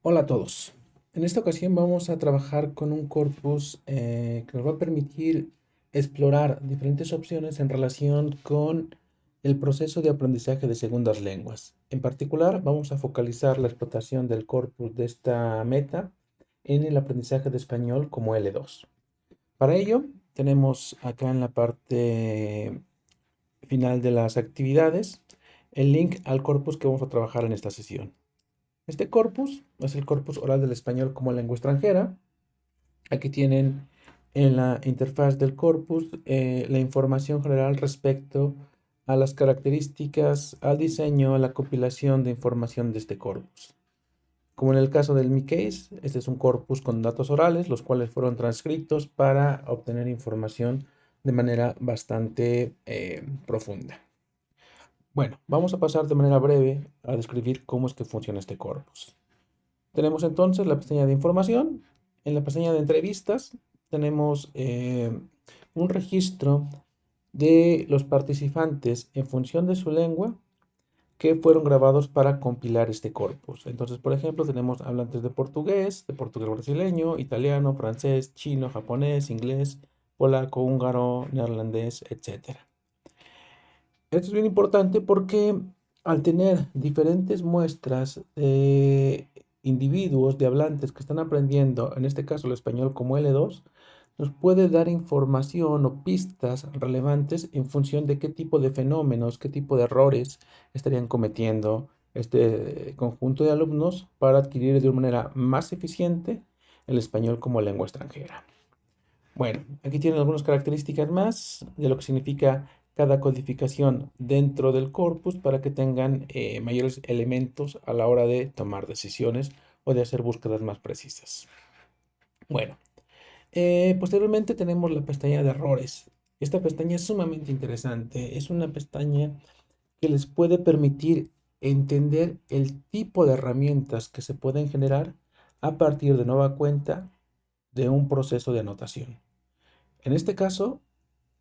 Hola a todos. En esta ocasión vamos a trabajar con un corpus que nos va a permitir explorar diferentes opciones en relación con el proceso de aprendizaje de segundas lenguas. En particular, vamos a focalizar la explotación del corpus de esta meta en el aprendizaje de español como L2. Para ello, tenemos acá en la parte final de las actividades el link al corpus que vamos a trabajar en esta sesión. Este corpus es el corpus oral del español como lengua extranjera. Aquí tienen en la interfaz del corpus la información general respecto a las características, al diseño, a la compilación de información de este corpus. Como en el caso del MiCase, este es un corpus con datos orales, los cuales fueron transcritos para obtener información de manera bastante profunda. Bueno, vamos a pasar de manera breve a describir cómo es que funciona este corpus. Tenemos entonces la pestaña de información. En la pestaña de entrevistas tenemos un registro de los participantes en función de su lengua que fueron grabados para compilar este corpus. Entonces, por ejemplo, tenemos hablantes de portugués brasileño, italiano, francés, chino, japonés, inglés, polaco, húngaro, neerlandés, etc. Esto es bien importante porque al tener diferentes muestras de individuos, de hablantes que están aprendiendo, en este caso el español como L2, nos puede dar información o pistas relevantes en función de qué tipo de fenómenos, qué tipo de errores estarían cometiendo este conjunto de alumnos para adquirir de una manera más eficiente el español como lengua extranjera. Bueno, aquí tienen algunas características más de lo que significa cada codificación dentro del corpus para que tengan mayores elementos a la hora de tomar decisiones o de hacer búsquedas más precisas. Bueno, posteriormente tenemos la pestaña de errores. Esta pestaña es sumamente interesante. Es una pestaña que les puede permitir entender el tipo de herramientas que se pueden generar a partir de nueva cuenta de un proceso de anotación. En este caso,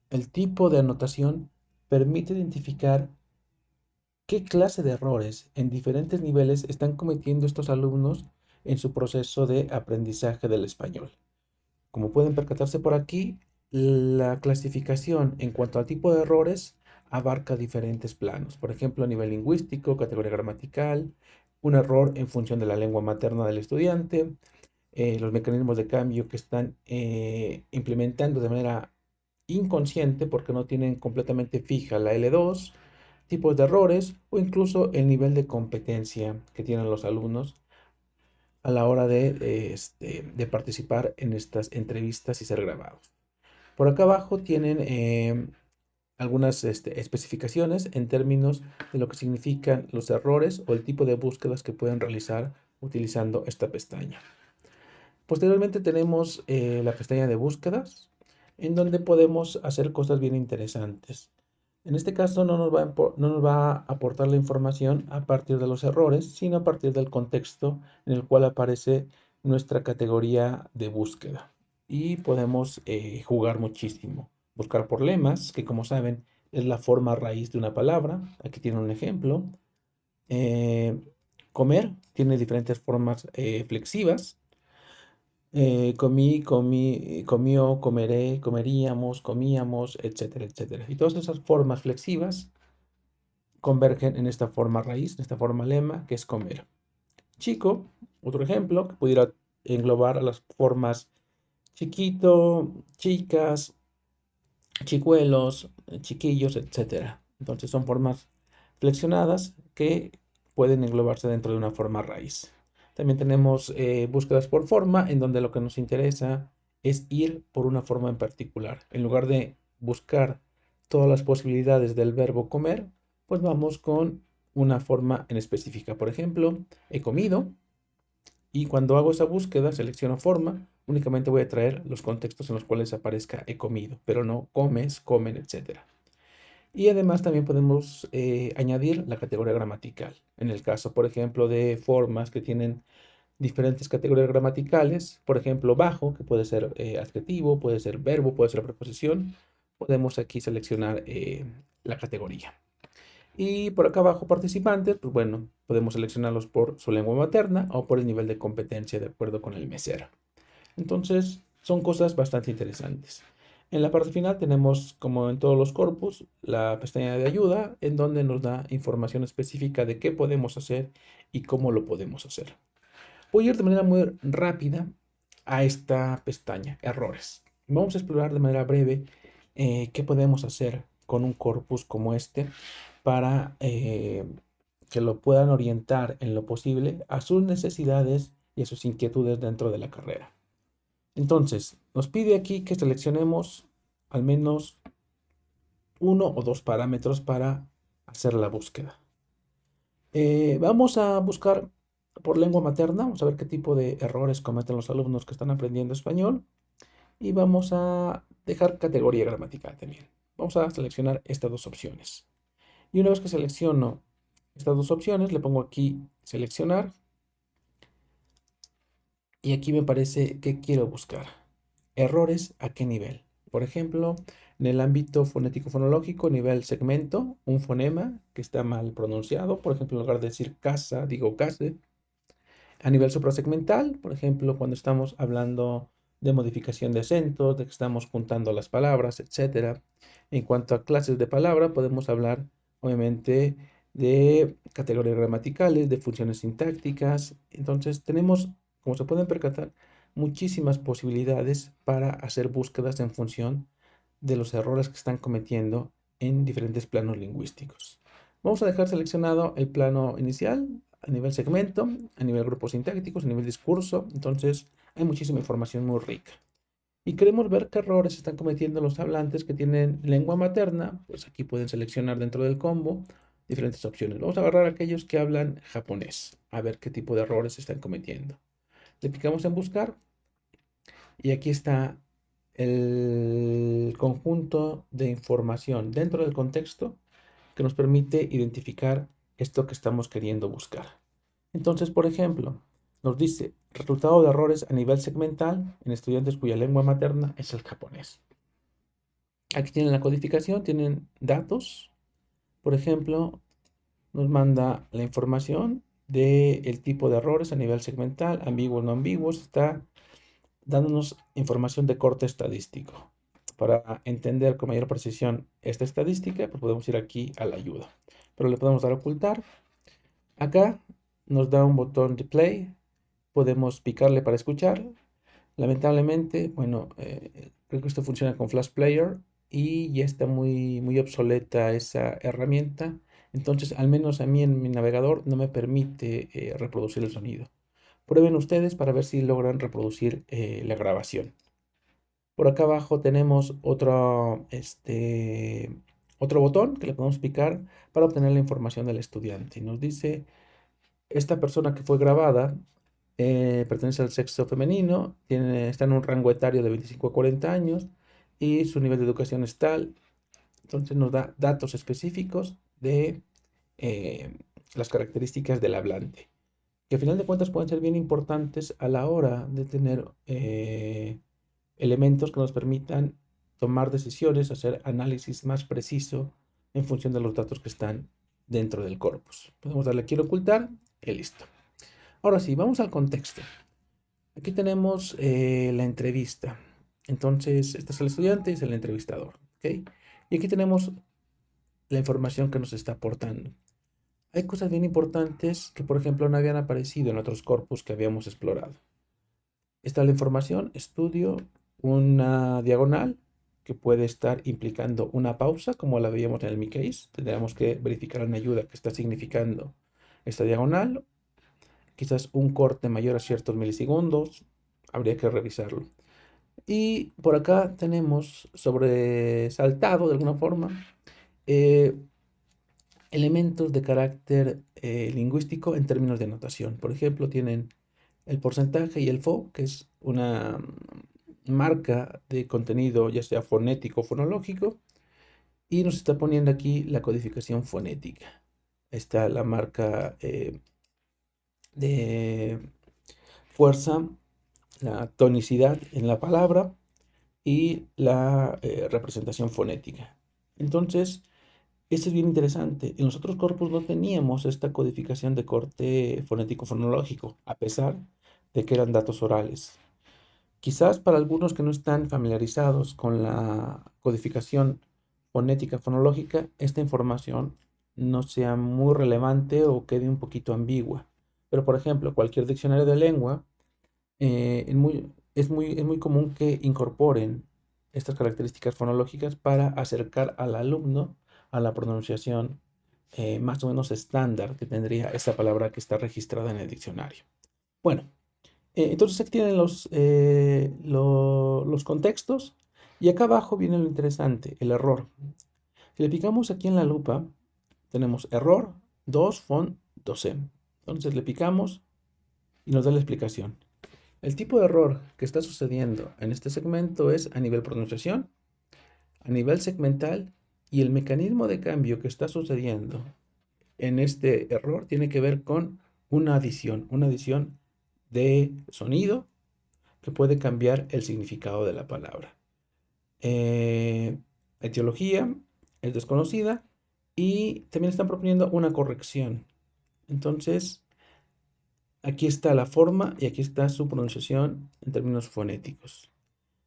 el tipo de anotación permite identificar qué clase de errores en diferentes niveles están cometiendo estos alumnos en su proceso de aprendizaje del español. Como pueden percatarse por aquí, la clasificación en cuanto al tipo de errores abarca diferentes planos. Por ejemplo, a nivel lingüístico, categoría gramatical, un error en función de la lengua materna del estudiante, los mecanismos de cambio que están implementando de manera inconsciente porque no tienen completamente fija la L2, tipos de errores o incluso el nivel de competencia que tienen los alumnos a la hora de participar en estas entrevistas y ser grabados. Por acá abajo tienen algunas especificaciones en términos de lo que significan los errores o el tipo de búsquedas que pueden realizar utilizando esta pestaña. Posteriormente tenemos la pestaña de búsquedas, en donde podemos hacer cosas bien interesantes. En este caso no nos va a aportar la información a partir de los errores, sino a partir del contexto en el cual aparece nuestra categoría de búsqueda. Y podemos jugar muchísimo. Buscar por lemas, que como saben es la forma raíz de una palabra. Aquí tiene un ejemplo. Eh, Comer tiene diferentes formas flexivas. Comió, comeré, comeríamos, comíamos, etcétera, etcétera. Y todas esas formas flexivas convergen en esta forma raíz, en esta forma lema, que es comer. Chico, otro ejemplo, que pudiera englobar a las formas chiquito, chicas, chicuelos, chiquillos, etcétera. Entonces son formas flexionadas que pueden englobarse dentro de una forma raíz. También tenemos búsquedas por forma, en donde lo que nos interesa es ir por una forma en particular. En lugar de buscar todas las posibilidades del verbo comer, pues vamos con una forma en específica. Por ejemplo, he comido, y cuando hago esa búsqueda, selecciono forma, únicamente voy a traer los contextos en los cuales aparezca he comido, pero no comes, comen, etc. Y además también podemos añadir la categoría gramatical. En el caso, por ejemplo, de formas que tienen diferentes categorías gramaticales, por ejemplo, bajo, que puede ser adjetivo, puede ser verbo, puede ser preposición, podemos aquí seleccionar la categoría. Y por acá abajo participantes, pues bueno, podemos seleccionarlos por su lengua materna o por el nivel de competencia de acuerdo con el mesero. Entonces, son cosas bastante interesantes. En la parte final tenemos, como en todos los corpus, la pestaña de ayuda, en donde nos da información específica de qué podemos hacer y cómo lo podemos hacer. Voy a ir de manera muy rápida a esta pestaña, errores. Vamos a explorar de manera breve qué podemos hacer con un corpus como este para que lo puedan orientar en lo posible a sus necesidades y a sus inquietudes dentro de la carrera. Entonces, nos pide aquí que seleccionemos al menos uno o dos parámetros para hacer la búsqueda. Vamos a buscar por lengua materna, vamos a ver qué tipo de errores cometen los alumnos que están aprendiendo español y vamos a dejar categoría gramatical también. Vamos a seleccionar estas dos opciones. Y una vez que selecciono estas dos opciones, le pongo aquí seleccionar y aquí me parece que quiero buscar errores a qué nivel. Por ejemplo, en el ámbito fonético-fonológico, nivel segmento, un fonema que está mal pronunciado. Por ejemplo, en lugar de decir casa, digo case. A nivel suprasegmental, por ejemplo, cuando estamos hablando de modificación de acentos, de que estamos juntando las palabras, etcétera. En cuanto a clases de palabra, podemos hablar, obviamente, de categorías gramaticales, de funciones sintácticas. Entonces, tenemos, como se pueden percatar, muchísimas posibilidades para hacer búsquedas en función de los errores que están cometiendo en diferentes planos lingüísticos. Vamos a dejar seleccionado el plano inicial a nivel segmento, a nivel grupos sintácticos, a nivel discurso. Entonces, hay muchísima información muy rica. Y queremos ver qué errores están cometiendo los hablantes que tienen lengua materna. Pues aquí pueden seleccionar dentro del combo diferentes opciones. Vamos a agarrar aquellos que hablan japonés, a ver qué tipo de errores están cometiendo. Le picamos en buscar y aquí está el conjunto de información dentro del contexto que nos permite identificar esto que estamos queriendo buscar. Entonces, por ejemplo, nos dice resultado de errores a nivel segmental en estudiantes cuya lengua materna es el japonés. Aquí tienen la codificación, tienen datos. Por ejemplo, nos manda la información del tipo de errores a nivel segmental, ambiguos, no ambiguos. Está dándonos información de corte estadístico. Para entender con mayor precisión esta estadística, pues podemos ir aquí a la ayuda. Pero le podemos dar a ocultar. Acá nos da un botón de play. Podemos picarle para escuchar. Lamentablemente, bueno, creo que esto funciona con Flash Player y ya está muy obsoleta esa herramienta. Entonces, al menos a mí en mi navegador no me permite reproducir el sonido. Prueben ustedes para ver si logran reproducir la grabación. Por acá abajo tenemos otro botón que le podemos picar para obtener la información del estudiante. Y nos dice, esta persona que fue grabada pertenece al sexo femenino, está en un rango etario de 25 a 40 años y su nivel de educación es tal. Entonces nos da datos específicos de eh, las características del hablante, que a final de cuentas pueden ser bien importantes a la hora de tener elementos que nos permitan tomar decisiones, hacer análisis más preciso en función de los datos que están dentro del corpus. Podemos darle quiero ocultar y listo. Ahora sí, vamos al contexto. Aquí tenemos la entrevista. Entonces, este es el estudiante y es el entrevistador. ¿Ok? Y aquí tenemos la información que nos está aportando. Hay cosas bien importantes que, por ejemplo, no habían aparecido en otros corpus que habíamos explorado. Está la información, estudio, una diagonal que puede estar implicando una pausa, como la veíamos en el Mi Case. Tendríamos que verificar en ayuda qué está significando esta diagonal. Quizás un corte mayor a ciertos milisegundos. Habría que revisarlo. Y por acá tenemos sobresaltado de alguna forma eh, elementos de carácter lingüístico en términos de notación. Por ejemplo, tienen el porcentaje y el FO, que es una marca de contenido ya sea fonético o fonológico, y nos está poniendo aquí la codificación fonética. Está la marca de fuerza, la tonicidad en la palabra y la representación fonética. Entonces, Esto es bien interesante. En los otros corpus no teníamos esta codificación de corte fonético-fonológico, a pesar de que eran datos orales. Quizás para algunos que no están familiarizados con la codificación fonética fonológica, esta información no sea muy relevante o quede un poquito ambigua. Pero, por ejemplo, cualquier diccionario de lengua, es muy común que incorporen estas características fonológicas para acercar al alumno a la pronunciación más o menos estándar que tendría esa palabra que está registrada en el diccionario. Bueno, entonces aquí tienen los contextos y acá abajo viene lo interesante, el error. Si le picamos aquí en la lupa, tenemos error 2 font docem. Entonces le picamos y nos da la explicación. El tipo de error que está sucediendo en este segmento es a nivel pronunciación, a nivel segmental, y el mecanismo de cambio que está sucediendo en este error tiene que ver con una adición de sonido que puede cambiar el significado de la palabra. La etiología es desconocida y también están proponiendo una corrección. Entonces, aquí está la forma y aquí está su pronunciación en términos fonéticos.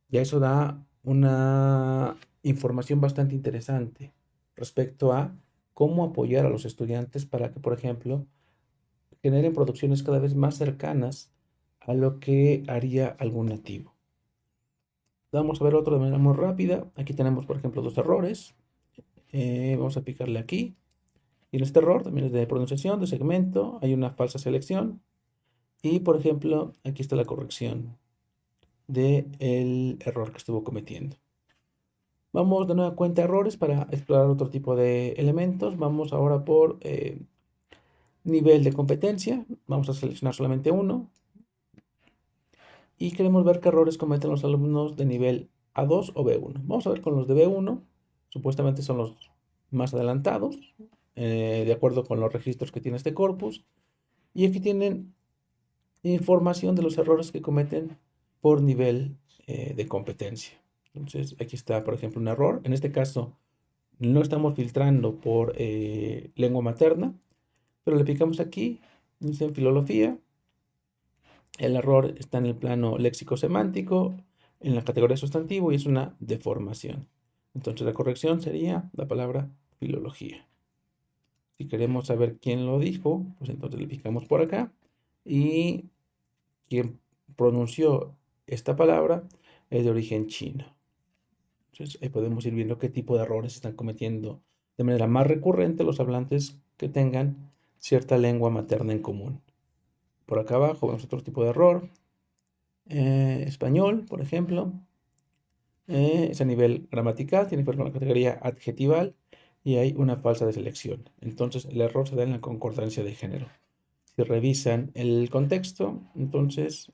Ya eso da una información bastante interesante respecto a cómo apoyar a los estudiantes para que, por ejemplo, generen producciones cada vez más cercanas a lo que haría algún nativo. Vamos a ver otro de manera muy rápida. Aquí tenemos, por ejemplo, dos errores. Vamos a picarle aquí. Y en este error también es de pronunciación, de segmento. Hay una falsa selección. Y, por ejemplo, aquí está la corrección del error que estuvo cometiendo. Vamos de nueva cuenta a errores para explorar otro tipo de elementos. Vamos ahora por nivel de competencia. Vamos a seleccionar solamente uno. Y queremos ver qué errores cometen los alumnos de nivel A2 o B1. Vamos a ver con los de B1. Supuestamente son los más adelantados, de acuerdo con los registros que tiene este corpus. Y aquí tienen información de los errores que cometen por nivel de competencia. Entonces, aquí está, por ejemplo, un error. En este caso, no estamos filtrando por lengua materna, pero le picamos aquí, dice en filología. El error está en el plano léxico-semántico, en la categoría sustantivo y es una deformación. Entonces la corrección sería la palabra filología. Si queremos saber quién lo dijo, pues entonces le picamos por acá y quien pronunció esta palabra es de origen chino. Entonces ahí podemos ir viendo qué tipo de errores están cometiendo de manera más recurrente los hablantes que tengan cierta lengua materna en común. Por acá abajo vemos otro tipo de error. Español, por ejemplo, es a nivel gramatical, tiene que ver con la categoría adjetival y hay una falsa de selección. Entonces el error se da en la concordancia de género. Si revisan el contexto, entonces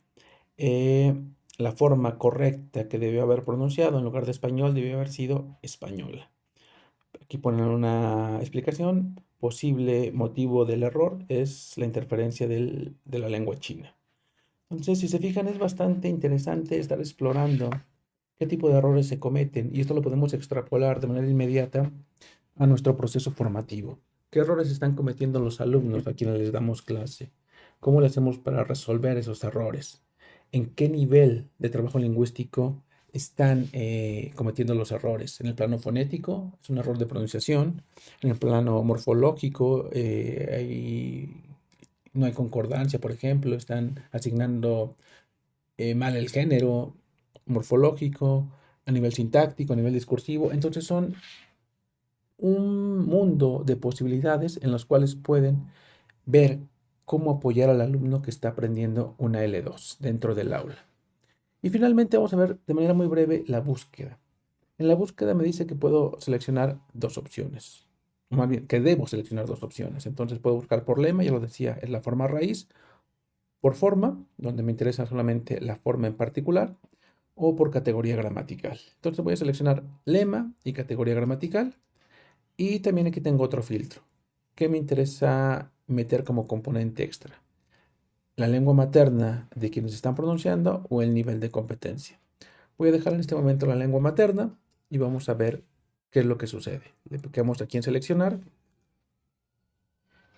eh, la forma correcta que debió haber pronunciado en lugar de español debió haber sido española. Aquí ponen una explicación. Posible motivo del error es la interferencia de la lengua china. Entonces, si se fijan, es bastante interesante estar explorando qué tipo de errores se cometen y esto lo podemos extrapolar de manera inmediata a nuestro proceso formativo. ¿Qué errores están cometiendo los alumnos a quienes les damos clase? ¿Cómo le hacemos para resolver esos errores? ¿En qué nivel de trabajo lingüístico están cometiendo los errores? En el plano fonético, es un error de pronunciación. En el plano morfológico, no hay concordancia, por ejemplo, están asignando mal el género morfológico, a nivel sintáctico, a nivel discursivo. Entonces son un mundo de posibilidades en los cuales pueden ver cómo apoyar al alumno que está aprendiendo una L2 dentro del aula. Y finalmente vamos a ver de manera muy breve la búsqueda. En la búsqueda me dice que puedo seleccionar dos opciones. O más bien, que debo seleccionar dos opciones. Entonces puedo buscar por lema, ya lo decía, es la forma raíz, por forma, donde me interesa solamente la forma en particular, o por categoría gramatical. Entonces voy a seleccionar lema y categoría gramatical. Y también aquí tengo otro filtro que me interesa meter como componente extra. La lengua materna de quienes están pronunciando o el nivel de competencia. Voy a dejar en este momento la lengua materna y vamos a ver ¿qué es lo que sucede? Le picamos aquí en seleccionar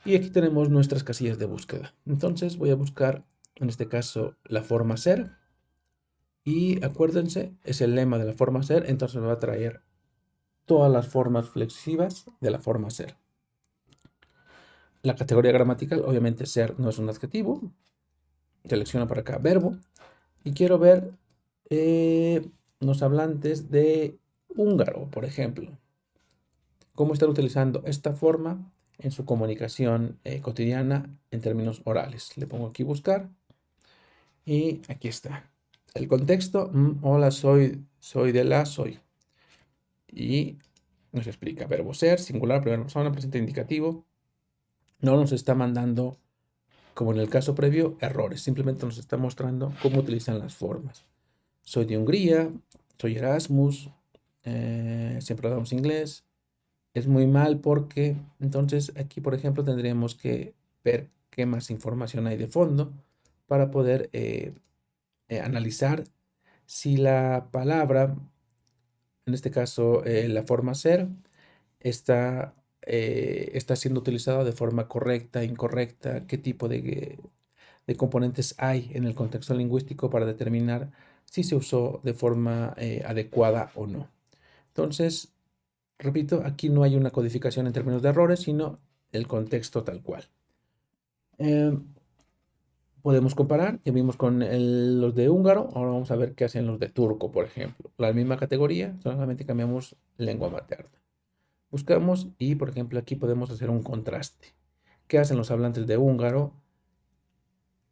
y aquí tenemos nuestras casillas de búsqueda. Entonces voy a buscar, en este caso, la forma ser. Y acuérdense, es el lema de la forma ser, entonces me va a traer todas las formas flexivas de la forma ser. La categoría gramatical, obviamente ser no es un adjetivo. Selecciono para acá verbo. Y quiero ver los hablantes de húngaro, por ejemplo. Cómo están utilizando esta forma en su comunicación cotidiana en términos orales. Le pongo aquí buscar y aquí está. El contexto, hola, soy de la, soy. Y nos explica verbo ser, singular, primera persona, presente indicativo. No nos está mandando, como en el caso previo, errores. Simplemente nos está mostrando cómo utilizan las formas. Soy de Hungría, soy Erasmus, siempre hablamos inglés. Es muy mal porque entonces aquí, por ejemplo, tendríamos que ver qué más información hay de fondo para poder analizar si la palabra, en este caso la forma ser, está siendo utilizada de forma correcta, incorrecta, qué tipo de componentes hay en el contexto lingüístico para determinar si se usó de forma adecuada o no. Entonces, repito, aquí no hay una codificación en términos de errores, sino el contexto tal cual. Podemos comparar, ya vimos con los de húngaro, ahora vamos a ver qué hacen los de turco, por ejemplo. La misma categoría, solamente cambiamos lengua materna. Buscamos y, por ejemplo, aquí podemos hacer un contraste. ¿Qué hacen los hablantes de húngaro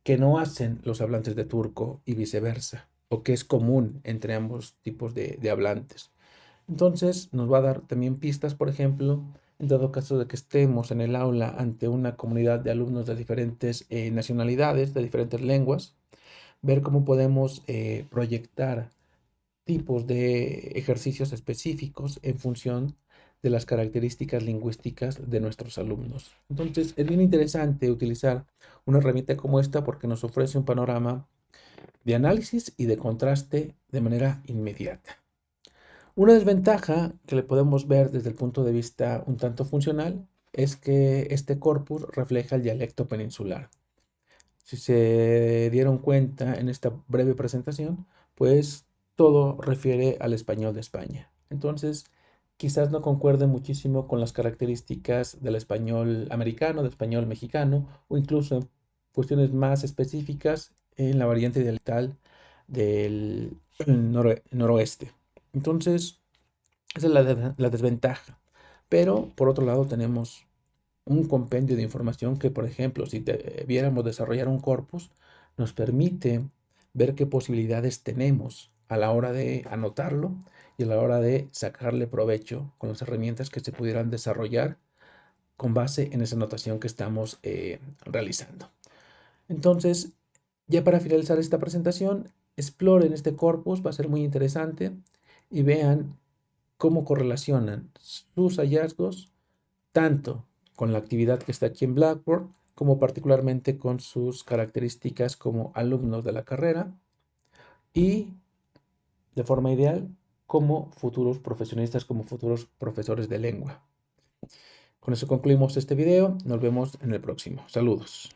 que no hacen los hablantes de turco y viceversa? ¿O qué es común entre ambos tipos de hablantes? Entonces nos va a dar también pistas, por ejemplo, en dado caso de que estemos en el aula ante una comunidad de alumnos de diferentes nacionalidades, de diferentes lenguas, ver cómo podemos proyectar tipos de ejercicios específicos en función de las características lingüísticas de nuestros alumnos. Entonces, es bien interesante utilizar una herramienta como esta porque nos ofrece un panorama de análisis y de contraste de manera inmediata. Una desventaja que le podemos ver desde el punto de vista un tanto funcional es que este corpus refleja el dialecto peninsular. Si se dieron cuenta en esta breve presentación, pues todo refiere al español de España. Entonces, quizás no concuerde muchísimo con las características del español americano, del español mexicano, o incluso en cuestiones más específicas en la variante dialectal del noroeste. Entonces, esa es la desventaja. Pero, por otro lado, tenemos un compendio de información que, por ejemplo, si debiéramos desarrollar un corpus, nos permite ver qué posibilidades tenemos a la hora de anotarlo y a la hora de sacarle provecho con las herramientas que se pudieran desarrollar con base en esa anotación que estamos realizando. Entonces, ya para finalizar esta presentación, exploren este corpus, va a ser muy interesante y vean cómo correlacionan sus hallazgos tanto con la actividad que está aquí en Blackboard, como particularmente con sus características como alumnos de la carrera y de forma ideal como futuros profesionistas, como futuros profesores de lengua. Con eso concluimos este video, nos vemos en el próximo. Saludos.